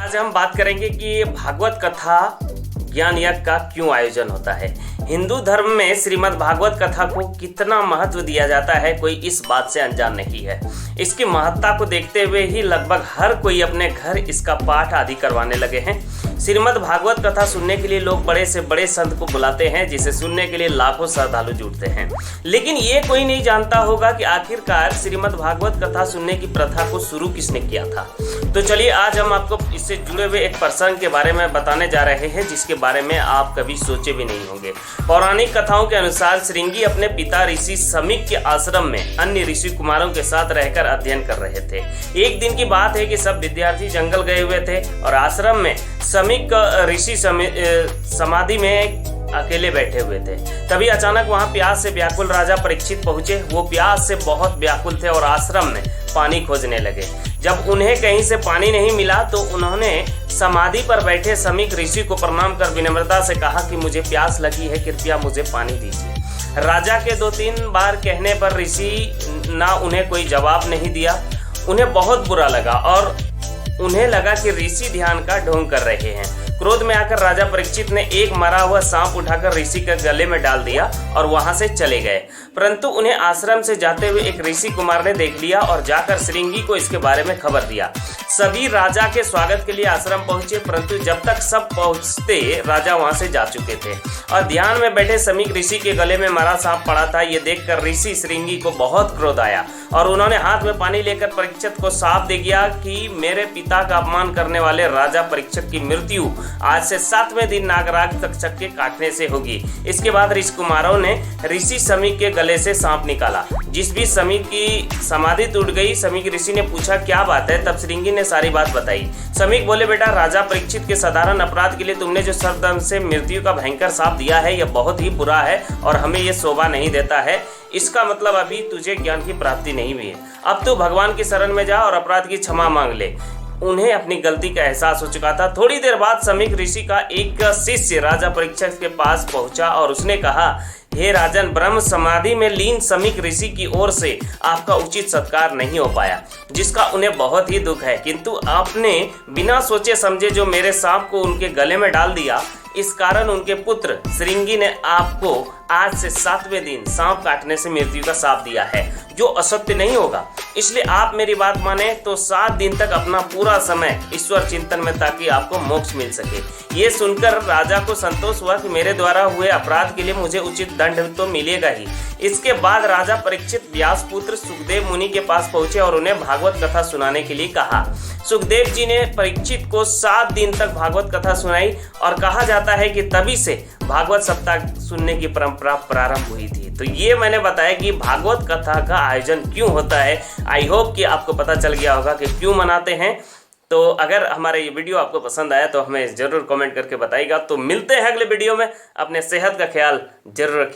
आज हम बात करेंगे कि भागवत कथा ज्ञान यज्ञ का क्यों आयोजन होता है। हिंदू धर्म में श्रीमद् भागवत कथा को कितना महत्व दिया जाता है, कोई इस बात से अनजान नहीं है। इसकी महत्ता को देखते हुए ही लगभग हर कोई अपने घर इसका पाठ आदि करवाने लगे हैं। श्रीमद् भागवत कथा सुनने के लिए लोग बड़े से बड़े संत को बुलाते हैं, जिसे सुनने के लिए लाखों श्रद्धालु जुटते हैं। लेकिन ये कोई नहीं जानता होगा कि आखिरकार श्रीमद् भागवत कथा सुनने की प्रथा को शुरू किसने किया था। तो चलिए आज हम आपको इससे जुड़े हुए एक प्रसंग के बारे में बताने जा रहे हैं, जिसके बारे में आप कभी सोचे भी नहीं होंगे। पौराणिक कथाओं के अनुसार श्रृंगी अपने पिता ऋषि समीक के आश्रम में अन्य ऋषि कुमारों के साथ रहकर अध्ययन कर रहे थे। एक दिन की बात है कि सब विद्यार्थी जंगल गए हुए थे और आश्रम में समीक ऋषि समाधि में अकेले बैठे हुए थे। तभी अचानक वहां प्यास से व्याकुल राजा परीक्षित पहुंचे। वो प्यास से बहुत व्याकुल थे और आश्रम में पानी खोजने लगे। जब उन्हें कहीं से पानी नहीं मिला तो उन्होंने समाधि पर बैठे समीक ऋषि को प्रणाम कर विनम्रता से कहा कि मुझे प्यास लगी है, कृपया मुझे पानी दीजिए। राजा के 2-3 बार कहने पर ऋषि ना उन्हें कोई जवाब नहीं दिया। उन्हें बहुत बुरा लगा और उन्हें लगा कि ऋषि ध्यान का ढोंग कर रहे हैं। क्रोध में आकर राजा परीक्षित ने एक मरा हुआ सांप उठाकर ऋषि के गले में डाल दिया और वहां से चले गए। परंतु उन्हें आश्रम से जाते हुए एक ऋषि कुमार ने देख लिया और जाकर श्रृंगी को इसके बारे में खबर दिया। सभी राजा के स्वागत के लिए आश्रम पहुंचे, परंतु जब तक सब पहुंचते राजा वहां से जा चुके थे और ध्यान में बैठे समीक ऋषि के गले में मरा सांप पड़ा था। ये देखकर ऋषि श्रृंगी को बहुत क्रोध आया और उन्होंने हाथ में पानी लेकर परीक्षित को साफ दे दिया कि मेरे पिता का अपमान करने वाले राजा परीक्षित की मृत्यु आज से 7वें दिन नागराज तक्षक के काटने से होगी। इसके बाद ऋषि कुमारों ने ऋषि समीक के गले से सांप निकाला। जिस भी समीक की समाधि टूट गई। समीक ऋषि ने पूछा क्या बात है, तब श्रृंगी ने सारी बात बताई। समीक बोले, बेटा राजा परीक्षित के साधारण अपराध के लिए तुमने जो सर्वदम से मृत्यु का भयंकर शाप दिया है, यह बहुत ही बुरा है और हमें यह शोभा नहीं देता है। इसका मतलब अभी तुझे ज्ञान की प्राप्ति नहीं हुई है। अब तू भगवान की शरण में जा और अपराध की क्षमा मांग ले। उन्हें अपनी गलती का एहसास हो चुका था। थोड़ी देर बाद समीक ऋषि का एक शिष्य राजा परीक्षित के पास पहुंचा और उसने कहा, हे राजन, ब्रह्म समाधि में लीन समीक ऋषि की ओर से आपका उचित सत्कार नहीं हो पाया, जिसका उन्हें बहुत ही दुख है। किंतु आपने बिना सोचे समझे जो मेरे सांप को उनके गले में डाल दिया, इस कारण उनके पुत्र श्रृंगी ने आपको आज से 7वें दिन सांप काटने से मृत्यु का शाप दिया है, जो असत्य नहीं होगा। इसलिए आप मेरी बात माने तो 7 दिन तक अपना पूरा समय ईश्वर चिंतन में, ताकि आपको मोक्ष मिल सके। ये सुनकर राजा को संतोष हुआ कि मेरे द्वारा हुए अपराध के लिए मुझे उचित दंड तो मिलेगा ही। इसके बाद राजा परीक्षित व्यास पुत्र सुखदेव मुनि के पास पहुंचे और उन्हें भागवत कथा सुनाने के लिए कहा। सुखदेव जी ने परीक्षित को 7 दिन तक भागवत कथा सुनाई और कहा जाता है कि तभी से भागवत सप्ताह सुनने की परंपरा प्रारंभ हुई थी। तो ये मैंने बताया कि भागवत कथा का आयोजन क्यों होता है। आई होप कि आपको पता चल गया होगा कि क्यों मनाते हैं। तो अगर हमारा ये वीडियो आपको पसंद आया तो हमें ज़रूर कमेंट करके बताइएगा। तो मिलते हैं अगले वीडियो में। अपने सेहत का ख्याल जरूर रखिए।